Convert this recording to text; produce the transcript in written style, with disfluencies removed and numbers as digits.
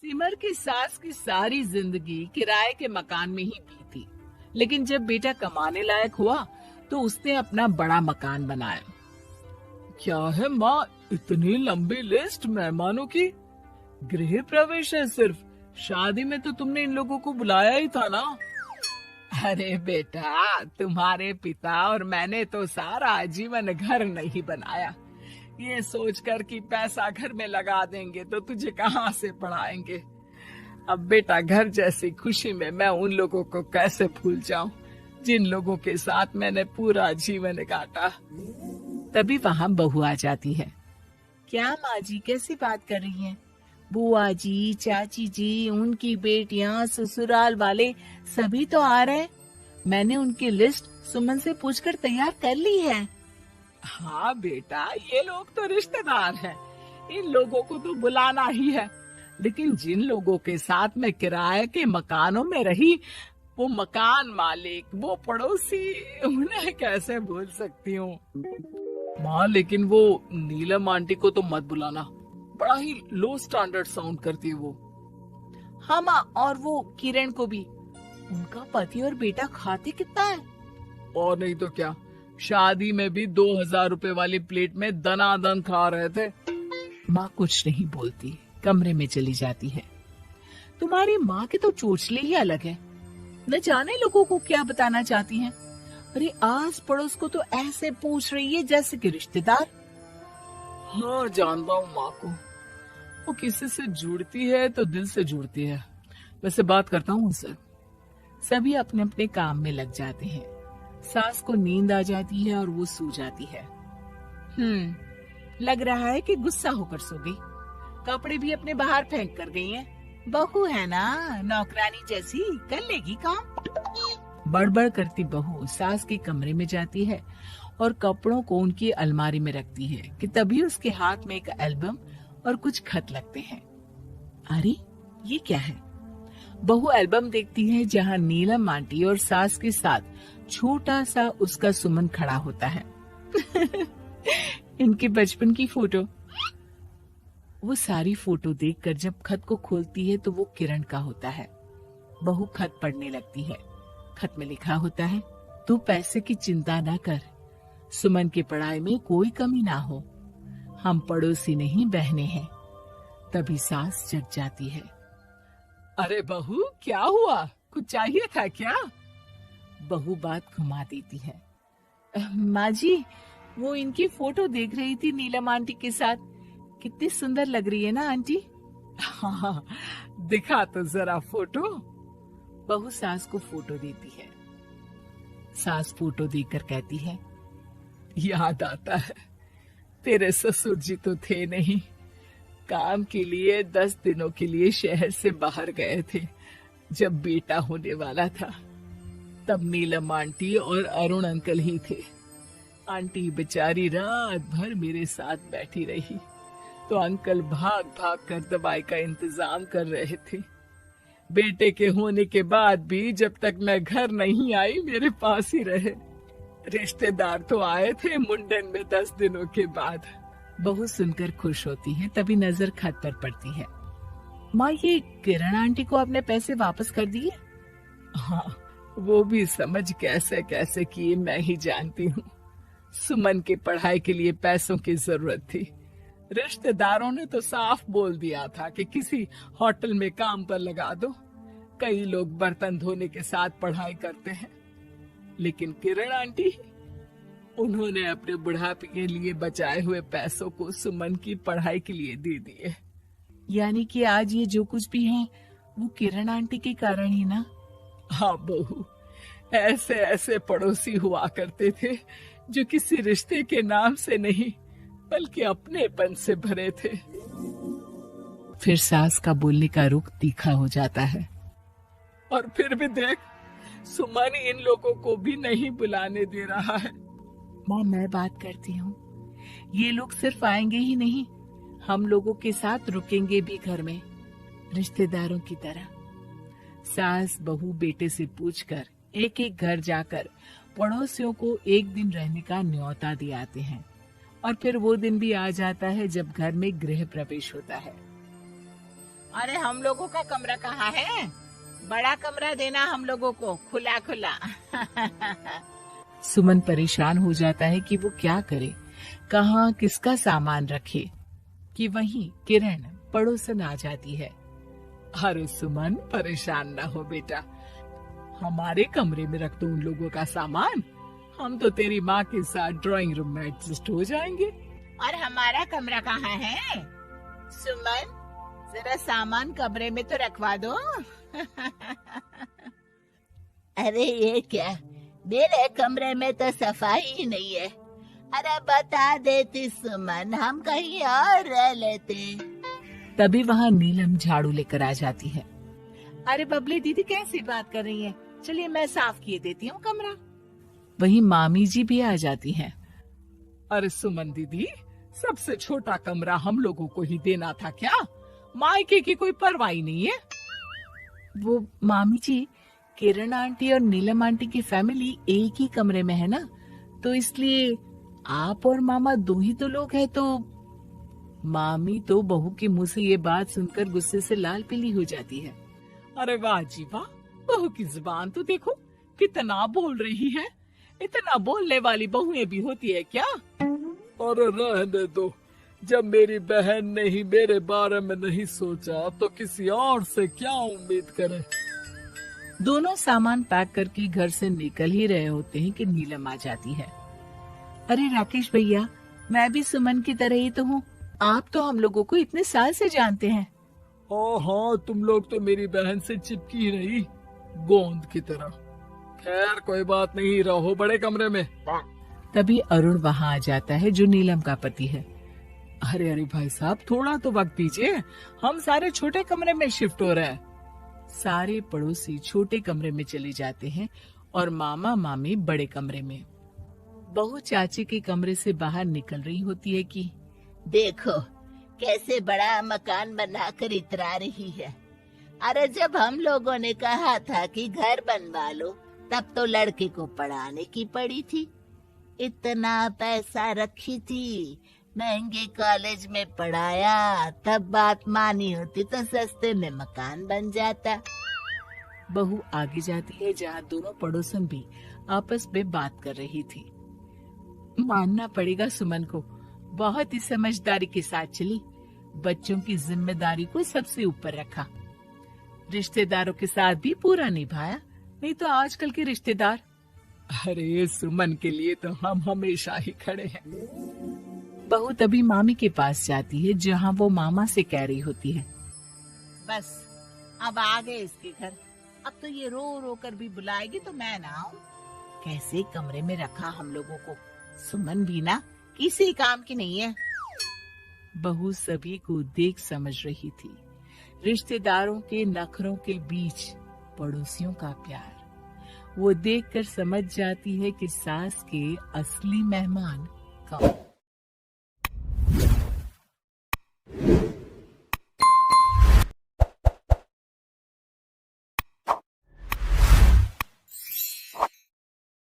सिमर की सास की सारी जिंदगी किराए के मकान में ही बीती, लेकिन जब बेटा कमाने लायक हुआ तो उसने अपना बड़ा मकान बनाया। क्या है माँ, इतनी लंबी लिस्ट मेहमानों की? गृह प्रवेश है सिर्फ, शादी में तो तुमने इन लोगों को बुलाया ही था ना। अरे बेटा, तुम्हारे पिता और मैंने तो सारा आजीवन घर नहीं बनाया, ये सोचकर कि पैसा घर में लगा देंगे तो तुझे कहाँ से पढ़ाएंगे। अब बेटा, घर जैसी खुशी में मैं उन लोगों को कैसे भूल जाऊं जिन लोगों के साथ मैंने पूरा जीवन काटा। तभी वहां बहू आ जाती है। क्या माँ जी, कैसी बात कर रही हैं? बुआ जी, चाची जी, उनकी बेटियां, ससुराल वाले सभी तो आ रहे हैं। मैंने उनकी लिस्ट सुमन से पूछकर तैयार कर ली है। हाँ बेटा, ये लोग तो रिश्तेदार हैं, इन लोगों को तो बुलाना ही है। लेकिन जिन लोगों के साथ मैं किराए के मकानों में रही, वो मकान मालिक, वो पड़ोसी, उन्हें कैसे भूल सकती हूँ। माँ, लेकिन वो नीलम आंटी को तो मत बुलाना, बड़ा ही लो स्टैंडर्ड साउंड करती है वो। हाँ माँ, और वो किरण को भी। उनका पति और बेटा खाते कितना है। और नहीं तो क्या, शादी में भी 2000 रुपए वाली प्लेट में दनादन खा रहे थे। माँ कुछ नहीं बोलती, कमरे में चली जाती है। तुम्हारी माँ के तो चोचले ही अलग है, न जाने लोगों को क्या बताना चाहती हैं। अरे आस पड़ोस को तो ऐसे पूछ रही है जैसे कि रिश्तेदार। हाँ जानता हूँ माँ को, वो किसी से जुड़ती है तो दिल से जुड़ती है। वैसे बात करता हूँ उससे। सभी अपने अपने काम में लग जाते हैं। सास को नींद आ जाती है और वो सो जाती है। लग रहा है कि गुस्सा होकर सो गई। कपड़े भी अपने बाहर फेंक कर गई हैं। बहू है ना, नौकरानी जैसी, कर लेगी काम। बड़बड़ करती बहू सास के कमरे में जाती है और कपड़ों को उनकी अलमारी में रखती है कि तभी उसके हाथ में एक एल्बम और कुछ खत लगते हैं। अरे ये क्या है? बहू एल्बम देखती है जहाँ नीलम आंटी और सास के साथ छोटा सा उसका सुमन खड़ा होता है। इनके बचपन की फोटो। वो सारी फोटो देखकर जब खत को खोलती है तो वो किरण का होता है। बहू खत पढ़ने लगती है। खत में लिखा होता है, तू पैसे की चिंता ना कर, सुमन की पढ़ाई में कोई कमी ना हो, हम पड़ोसी नहीं बहने हैं। तभी सास जग जाती है। अरे बहू, क्या हुआ? कुछ चाहिए था क्या? बहू बात घुमा देती है। माँ जी, वो इनकी फोटो देख रही थी नीलम आंटी के साथ। कितनी सुंदर लग रही है ना आंटी? हाँ, दिखा तो जरा फोटो। बहू सास को फोटो देती है। सास फोटो देखकर कहती है, याद आता है, तेरे ससुर जी तो थे नहीं, काम के लिए 10 दिनों के लिए शहर से बाहर गए थे। जब बेटा होने वाला था तब नीलम आंटी और अरुण अंकल ही थे। आंटी बेचारी रात भर मेरे साथ बैठी रही तो अंकल भाग भाग कर दवाई का इंतजाम कर रहे थे। बेटे के होने के बाद भी जब तक मैं घर नहीं आई मेरे पास ही रहे। रिश्तेदार तो आए थे मुंडन में 10 दिनों के बाद। बहू सुनकर खुश होती है, तभी नजर खत पर पड़ती है। माँ, ये किरण आंटी को अपने पैसे वापस कर दिए? हाँ, वो भी समझ कैसे कैसे किए मैं ही जानती हूँ। सुमन की पढ़ाई के लिए पैसों की जरूरत थी। रिश्तेदारों ने तो साफ बोल दिया था कि किसी होटल में काम पर लगा दो। कई लोग बर्तन धोने के साथ पढ़ाई करते हैं, लेकिन किरण आंटी, उन्होंने अपने बुढ़ापे के लिए बचाए हुए पैसों को सुमन की पढ़ाई के लिए दे दिए। यानी कि आज ये जो कुछ भी है वो किरण आंटी के कारण ही ना? हाँ बहू, ऐसे ऐसे पड़ोसी हुआ करते थे जो किसी रिश्ते के नाम से नहीं बल्कि अपनेपन से भरे थे। फिर सास का बोलने का रुख तीखा हो जाता है। और फिर भी देख, सुमन इन लोगों को भी नहीं बुलाने दे रहा है। माँ, मैं बात करती हूँ, ये लोग सिर्फ आएंगे ही नहीं, हम लोगों के साथ रुकेंगे भी घर में, रिश्तेदारों की तरह। सास बहू बेटे से पूछकर एक एक घर जाकर पड़ोसियों को एक दिन रहने का न्योता दिलाते हैं। और फिर वो दिन भी आ जाता है जब घर में गृह प्रवेश होता है। अरे हम लोगों का कमरा कहाँ है? बड़ा कमरा देना हम लोगों को, खुला खुला। सुमन परेशान हो जाता है कि वो क्या करे, कहाँ किसका सामान रखे, कि वहीं किरण पड़ोसन आ जाती है। अरे सुमन, परेशान ना हो बेटा, हमारे कमरे में रख दो उन लोगों का सामान, हम तो तेरी माँ के साथ ड्राइंग रूम में एडजस्ट हो जाएंगे। और हमारा कमरा कहाँ है? सुमन, जरा सामान कमरे में तो रखवा दो। अरे ये क्या, मेरे कमरे में तो सफाई ही नहीं है। अरे बता देती सुमन, हम कहीं और रह लेते। तभी वहाँ नीलम झाड़ू लेकर आ जाती है। अरे बबली दीदी, कैसी बात कर रही है? चलिए मैं साफ किए देती हूँ कमरा। वहीं मामी जी भी आ जाती हैं। अरे सुमन दीदी, सबसे छोटा कमरा हम लोगों को ही देना था क्या? मायके की कोई परवाह नहीं है। वो मामी जी, किरण आंटी और नीलम आंटी की फैमिली एक ही कमरे में है ना, तो इसलिए आप और मामा दो ही तो लोग हैं। तो मामी तो बहू के मुंह से ये बात सुनकर गुस्से से लाल पीली हो जाती है। अरे वाह जी वाह, बहू की जुबान तो देखो, कितना बोल रही है। इतना बोलने वाली बहुएं भी होती है क्या? अरे रहने दो, जब मेरी बहन ने ही मेरे बारे में नहीं सोचा तो किसी और से क्या उम्मीद करें। दोनों सामान पैक करके घर से निकल ही रहे होते हैं कि नीलम आ जाती है। अरे राकेश भैया, मैं भी सुमन की तरह ही तो हूँ, आप तो हम लोगों को इतने साल से जानते हैं। ओ हाँ, तुम लोग तो मेरी बहन से चिपकी ही रही, गोंद की तरह। खैर कोई बात नहीं, रहो बड़े कमरे में। तभी अरुण वहाँ आ जाता है, जो नीलम का पति है। अरे अरे भाई साहब, थोड़ा तो वक्त दीजिए, हम सारे छोटे कमरे में शिफ्ट हो रहे हैं। सारे पड़ोसी छोटे कमरे में चले जाते हैं और मामा मामी बड़े कमरे में। बहू चाची के कमरे से बाहर निकल रही होती है कि देखो कैसे बड़ा मकान बनाकर इतरा रही है। अरे जब हम लोगों ने कहा था कि घर बनवा लो, तब तो लड़के को पढ़ाने की पड़ी थी। इतना पैसा रखी थी, महंगे कॉलेज में पढ़ाया, तब बात मानी होती तो सस्ते में मकान बन जाता। बहू आगे जाती है, जहाँ दोनों पड़ोसन भी आपस में बात कर रही थी। मानना पड़ेगा सुमन को, बहुत ही समझदारी के साथ चली, बच्चों की जिम्मेदारी को सबसे ऊपर रखा, रिश्तेदारों के साथ भी पूरा निभाया। नहीं तो आजकल के रिश्तेदार, अरे सुमन के लिए तो हम हमेशा ही खड़े हैं। बहू तभी मामी के पास जाती है, जहाँ वो मामा से कह रही होती है, बस अब आ गए इसके घर, अब तो ये रो रो कर भी बुलाएगी तो मैं ना आऊं। कैसे कमरे में रखा हम लोगों को, सुमन भी ना किसी काम की नहीं है। बहू सभी को देख समझ रही थी, रिश्तेदारों के नखरों के बीच पड़ोसियों का प्यार। वो देखकर समझ जाती है कि सास के असली मेहमान कौन।